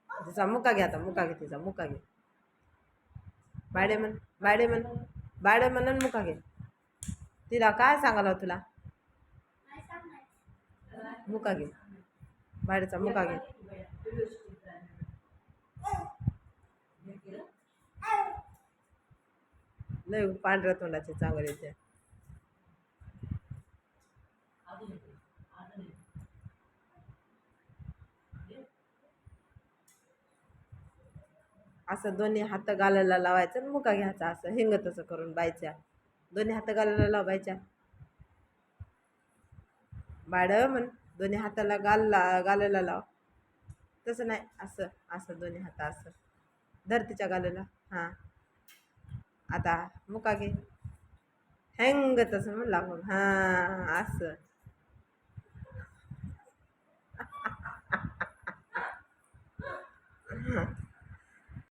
तिचा मुका घे, आता मुका घे, तिचा मुका घे. बाडे म्हण, बाडे म्हण, बाडे म्हण मुका घे. तिला काय सांगायला तुला? मुका घे, बाडेचा मुका घे. लय पांढऱ्या तोंडाचे चांगले ते. असं दोन्ही हात गालाला लावायचं आणि मुका घ्यायचा, असं हिंग तसं करून बायच्या. दोन्ही हात गालाला लावायच्या. बाळ म्हण, दोन्ही हाताला गालाला लाव. तसं नाही, असं असं दोन्ही हात असं धरतीच्या गालाला. हां, आता मुका घे. हँग तसं म्हणला मग. हां, असं.